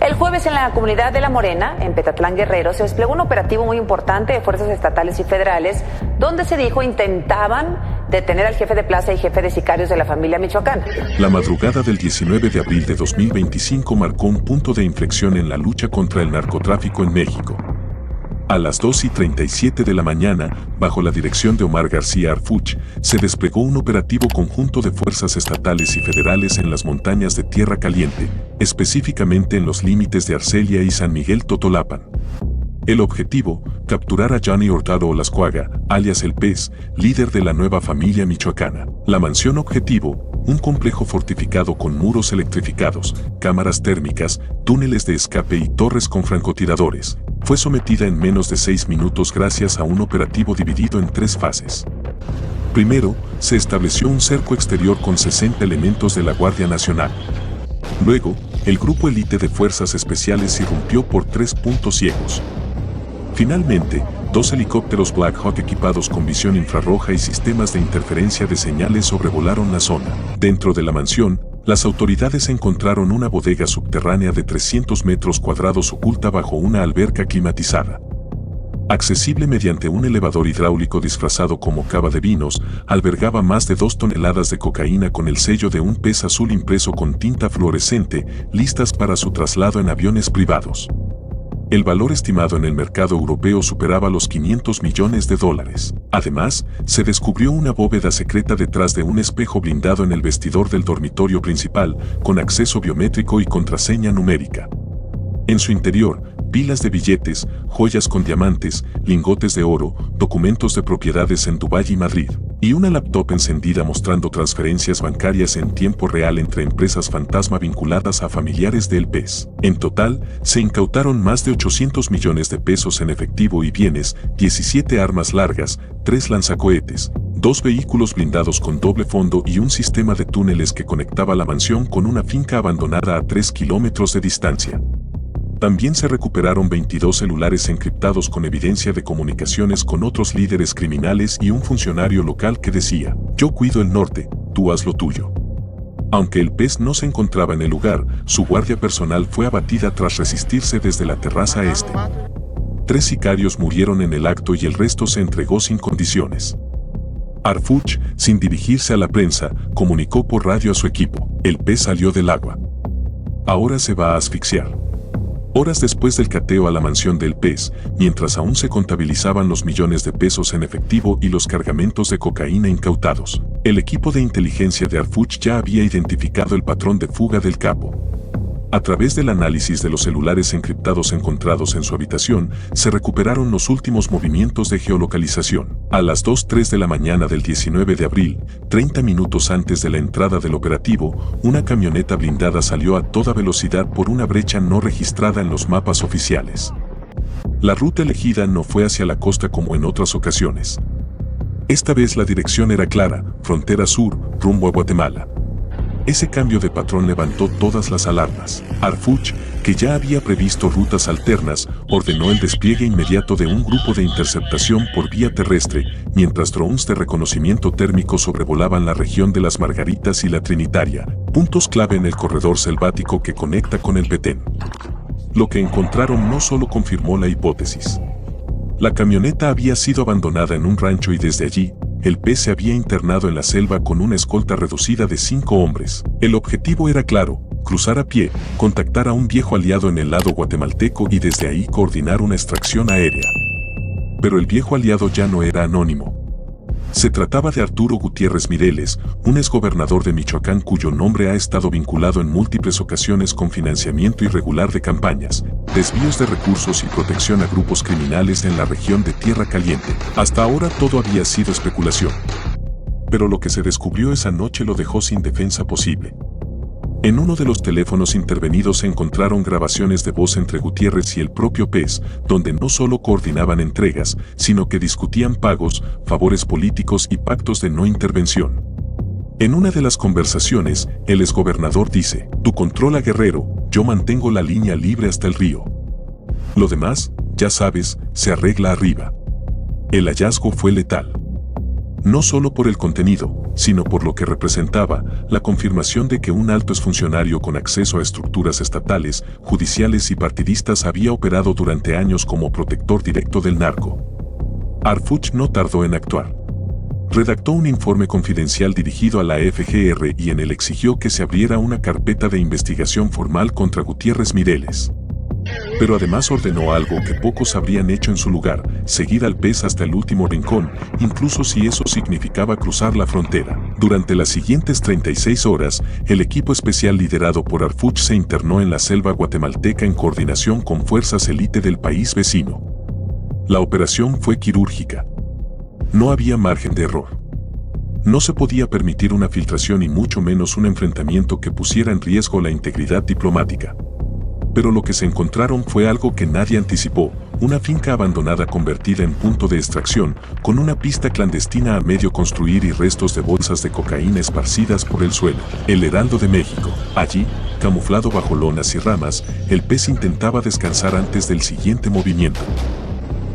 El jueves en la comunidad de La Morena, en Petatlán Guerrero, se desplegó un operativo muy importante de fuerzas estatales y federales, donde se dijo intentaban detener al jefe de plaza y jefe de sicarios de la familia michoacana. La madrugada del 19 de abril de 2025 marcó un punto de inflexión en la lucha contra el narcotráfico en México. A las 2:37 de la mañana, bajo la dirección de Omar García Harfuch, se desplegó un operativo conjunto de fuerzas estatales y federales en las montañas de Tierra Caliente, específicamente en los límites de Arcelia y San Miguel Totolapan. El objetivo, capturar a Johnny Hurtado Olascuaga, alias El Pez, líder de la nueva familia michoacana. La mansión objetivo, un complejo fortificado con muros electrificados, cámaras térmicas, túneles de escape y torres con francotiradores, fue sometida en menos de 6 minutos gracias a un operativo dividido en 3 fases. Primero, se estableció un cerco exterior con 60 elementos de la Guardia Nacional. Luego, el grupo élite de fuerzas especiales irrumpió por 3 puntos ciegos. Finalmente, 2 helicópteros Black Hawk equipados con visión infrarroja y sistemas de interferencia de señales sobrevolaron la zona. Dentro de la mansión, las autoridades encontraron una bodega subterránea de 300 metros cuadrados oculta bajo una alberca climatizada. Accesible mediante un elevador hidráulico disfrazado como cava de vinos, albergaba más de 2 toneladas de cocaína con el sello de un pez azul impreso con tinta fluorescente, listas para su traslado en aviones privados. El valor estimado en el mercado europeo superaba los $500 millones. Además, se descubrió una bóveda secreta detrás de un espejo blindado en el vestidor del dormitorio principal, con acceso biométrico y contraseña numérica. En su interior, pilas de billetes, joyas con diamantes, lingotes de oro, documentos de propiedades en Dubái y Madrid, y una laptop encendida mostrando transferencias bancarias en tiempo real entre empresas fantasma vinculadas a familiares del Pez. En total, se incautaron más de 800 millones de pesos en efectivo y bienes, 17 armas largas, 3 lanzacohetes, 2 vehículos blindados con doble fondo y un sistema de túneles que conectaba la mansión con una finca abandonada a 3 kilómetros de distancia. También se recuperaron 22 celulares encriptados con evidencia de comunicaciones con otros líderes criminales y un funcionario local que decía: "Yo cuido el norte, tú haz lo tuyo". Aunque el Pez no se encontraba en el lugar, su guardia personal fue abatida tras resistirse desde la terraza este. 3 sicarios murieron en el acto y el resto se entregó sin condiciones. Harfuch, sin dirigirse a la prensa, comunicó por radio a su equipo: "El Pez salió del agua. Ahora se va a asfixiar". Horas después del cateo a la mansión del Pez, mientras aún se contabilizaban los millones de pesos en efectivo y los cargamentos de cocaína incautados, el equipo de inteligencia de Harfuch ya había identificado el patrón de fuga del capo. A través del análisis de los celulares encriptados encontrados en su habitación, se recuperaron los últimos movimientos de geolocalización. A las 2:03 de la mañana del 19 de abril, 30 minutos antes de la entrada del operativo, una camioneta blindada salió a toda velocidad por una brecha no registrada en los mapas oficiales. La ruta elegida no fue hacia la costa como en otras ocasiones. Esta vez la dirección era clara: frontera sur, rumbo a Guatemala. Ese cambio de patrón levantó todas las alarmas. Harfuch, que ya había previsto rutas alternas, ordenó el despliegue inmediato de un grupo de interceptación por vía terrestre, mientras drones de reconocimiento térmico sobrevolaban la región de las Margaritas y la Trinitaria, puntos clave en el corredor selvático que conecta con el Petén. Lo que encontraron no solo confirmó la hipótesis. La camioneta había sido abandonada en un rancho y desde allí, el Pez se había internado en la selva con una escolta reducida de 5 hombres. El objetivo era claro: cruzar a pie, contactar a un viejo aliado en el lado guatemalteco y desde ahí coordinar una extracción aérea. Pero el viejo aliado ya no era anónimo. Se trataba de Arturo Gutiérrez Mireles, un exgobernador de Michoacán cuyo nombre ha estado vinculado en múltiples ocasiones con financiamiento irregular de campañas, desvíos de recursos y protección a grupos criminales en la región de Tierra Caliente. Hasta ahora todo había sido especulación. Pero lo que se descubrió esa noche lo dejó sin defensa posible. En uno de los teléfonos intervenidos se encontraron grabaciones de voz entre Gutiérrez y el propio Pez, donde no solo coordinaban entregas, sino que discutían pagos, favores políticos y pactos de no intervención. En una de las conversaciones, el exgobernador dice: "Tú controla Guerrero, yo mantengo la línea libre hasta el río. Lo demás, ya sabes, se arregla arriba". El hallazgo fue letal. no solo por el contenido, sino por lo que representaba, la confirmación de que un alto exfuncionario con acceso a estructuras estatales, judiciales y partidistas había operado durante años como protector directo del narco. Harfuch no tardó en actuar. Redactó un informe confidencial dirigido a la FGR y en él exigió que se abriera una carpeta de investigación formal contra Gutiérrez Mireles. Pero además ordenó algo que pocos habrían hecho en su lugar: seguir al pez hasta el último rincón, incluso si eso significaba cruzar la frontera. Durante las siguientes 36 horas, el equipo especial liderado por Harfuch se internó en la selva guatemalteca en coordinación con fuerzas élite del país vecino. La operación fue quirúrgica. No había margen de error. No se podía permitir una filtración y mucho menos un enfrentamiento que pusiera en riesgo la integridad diplomática. Pero lo que se encontraron fue algo que nadie anticipó: una finca abandonada convertida en punto de extracción, con una pista clandestina a medio construir y restos de bolsas de cocaína esparcidas por el suelo. El Heraldo de México. Allí, camuflado bajo lonas y ramas, el pez intentaba descansar antes del siguiente movimiento.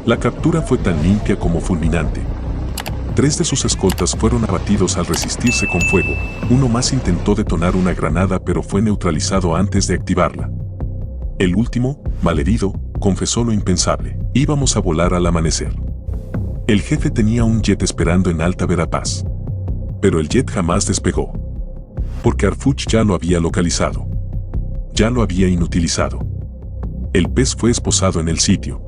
La captura fue tan limpia como fulminante. 3 de sus escoltas fueron abatidos al resistirse con fuego. Uno más intentó detonar una granada pero fue neutralizado antes de activarla. El último, malherido, confesó lo impensable: íbamos a volar al amanecer. El jefe tenía un jet esperando en Alta Verapaz. Pero el jet jamás despegó. Porque Harfuch ya lo había localizado. Ya lo había inutilizado. El pez fue esposado en el sitio.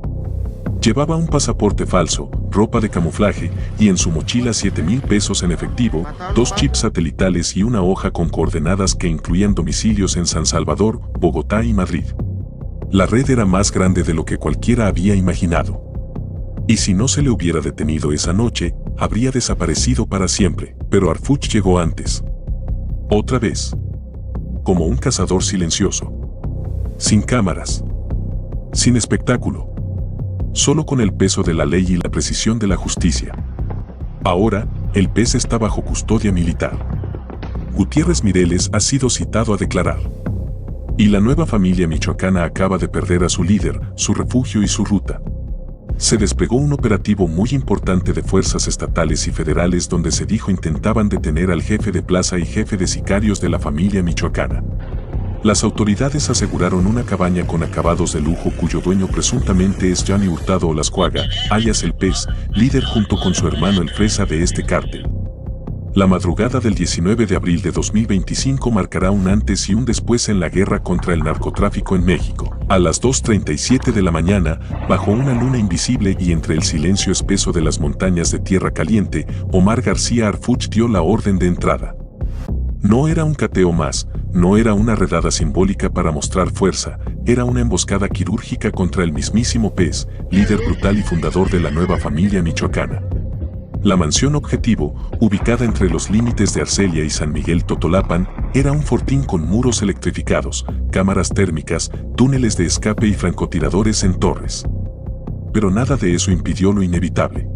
Llevaba un pasaporte falso, ropa de camuflaje y en su mochila 7,000 pesos en efectivo, 2 chips satelitales y una hoja con coordenadas que incluían domicilios en San Salvador, Bogotá y Madrid. La red era más grande de lo que cualquiera había imaginado. Y si no se le hubiera detenido esa noche, habría desaparecido para siempre. Pero Harfuch llegó antes. Otra vez. Como un cazador silencioso. Sin cámaras. Sin espectáculo. Solo con el peso de la ley y la precisión de la justicia. Ahora, el pez está bajo custodia militar. Gutiérrez Mireles ha sido citado a declarar. Y la nueva familia michoacana acaba de perder a su líder, su refugio y su ruta. Se desplegó un operativo muy importante de fuerzas estatales y federales donde se dijo intentaban detener al jefe de plaza y jefe de sicarios de la familia michoacana. Las autoridades aseguraron una cabaña con acabados de lujo cuyo dueño presuntamente es Johnny Hurtado Olascuaga, alias El Pez, líder junto con su hermano el Fresa de este cártel. La madrugada del 19 de abril de 2025 marcará un antes y un después en la guerra contra el narcotráfico en México. A las 2:37 de la mañana, bajo una luna invisible y entre el silencio espeso de las montañas de Tierra Caliente, Omar García Harfuch dio la orden de entrada. No era un cateo más, no era una redada simbólica para mostrar fuerza, era una emboscada quirúrgica contra el mismísimo pez, líder brutal y fundador de la nueva familia michoacana. La mansión objetivo, ubicada entre los límites de Arcelia y San Miguel Totolapan, era un fortín con muros electrificados, cámaras térmicas, túneles de escape y francotiradores en torres. Pero nada de eso impidió lo inevitable.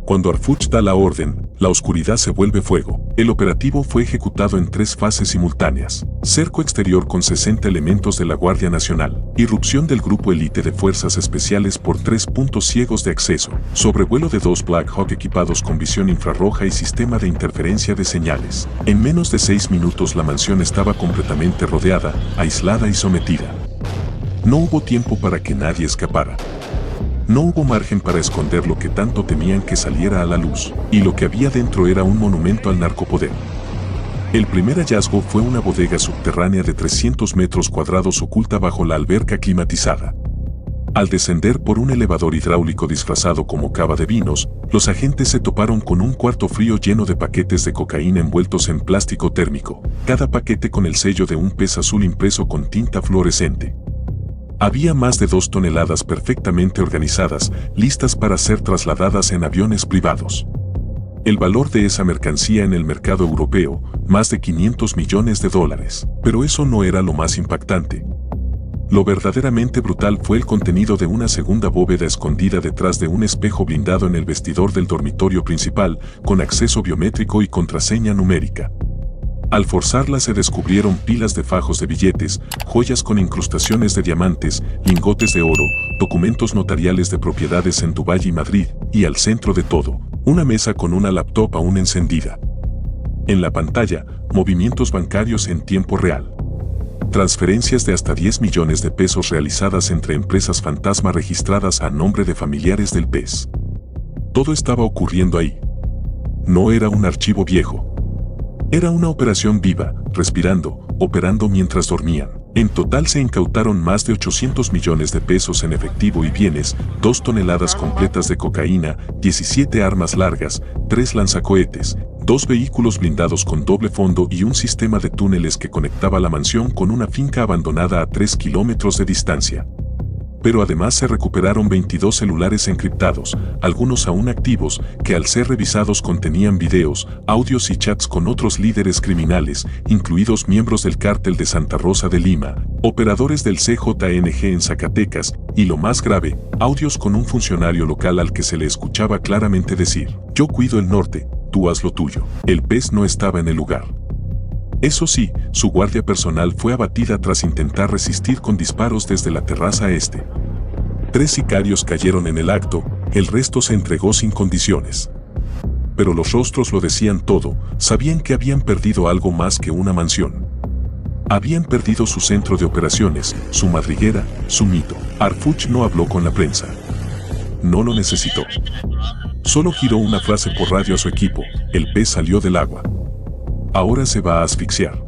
Cuando Harfuch da la orden, la oscuridad se vuelve fuego. El operativo fue ejecutado en 3 fases simultáneas. Cerco exterior con 60 elementos de la Guardia Nacional. Irrupción del grupo élite de fuerzas especiales por 3 puntos ciegos de acceso. Sobrevuelo de 2 Black Hawk equipados con visión infrarroja y sistema de interferencia de señales. En menos de 6 minutos la mansión estaba completamente rodeada, aislada y sometida. No hubo tiempo para que nadie escapara. No hubo margen para esconder lo que tanto temían que saliera a la luz, y lo que había dentro era un monumento al narcopoder. El primer hallazgo fue una bodega subterránea de 300 metros cuadrados oculta bajo la alberca climatizada. Al descender por un elevador hidráulico disfrazado como cava de vinos, los agentes se toparon con un cuarto frío lleno de paquetes de cocaína envueltos en plástico térmico, cada paquete con el sello de un pez azul impreso con tinta fluorescente. Había más de 2 toneladas perfectamente organizadas, listas para ser trasladadas en aviones privados. El valor de esa mercancía en el mercado europeo, más de $500 millones. Pero eso no era lo más impactante. Lo verdaderamente brutal fue el contenido de una segunda bóveda escondida detrás de un espejo blindado en el vestidor del dormitorio principal, con acceso biométrico y contraseña numérica. Al forzarla se descubrieron pilas de fajos de billetes, joyas con incrustaciones de diamantes, lingotes de oro, documentos notariales de propiedades en Dubái y Madrid, y al centro de todo, Una mesa con una laptop aún encendida. En la pantalla, movimientos bancarios en tiempo real. Transferencias de hasta 10 millones de pesos realizadas entre empresas fantasma registradas a nombre de familiares del pez. Todo estaba ocurriendo ahí. No era un archivo viejo. Era una operación viva, respirando, operando mientras dormían. En total se incautaron más de 800 millones de pesos en efectivo y bienes, 2 toneladas completas de cocaína, 17 armas largas, 3 lanzacohetes, 2 vehículos blindados con doble fondo y un sistema de túneles que conectaba la mansión con una finca abandonada a 3 kilómetros de distancia. Pero además se recuperaron 22 celulares encriptados, algunos aún activos, que al ser revisados contenían videos, audios y chats con otros líderes criminales, incluidos miembros del cártel de Santa Rosa de Lima, operadores del CJNG en Zacatecas, y lo más grave, audios con un funcionario local al que se le escuchaba claramente decir: "Yo cuido el norte, tú haz lo tuyo". El pez no estaba en el lugar. Eso sí, su guardia personal fue abatida tras intentar resistir con disparos desde la terraza este. 3 sicarios cayeron en el acto, el resto se entregó sin condiciones. Pero los rostros lo decían todo, sabían que habían perdido algo más que una mansión. Habían perdido su centro de operaciones, su madriguera, su mito. Harfuch no habló con la prensa. No lo necesitó. Solo giró una frase por radio a su equipo: el pez salió del agua. Ahora se va a asfixiar.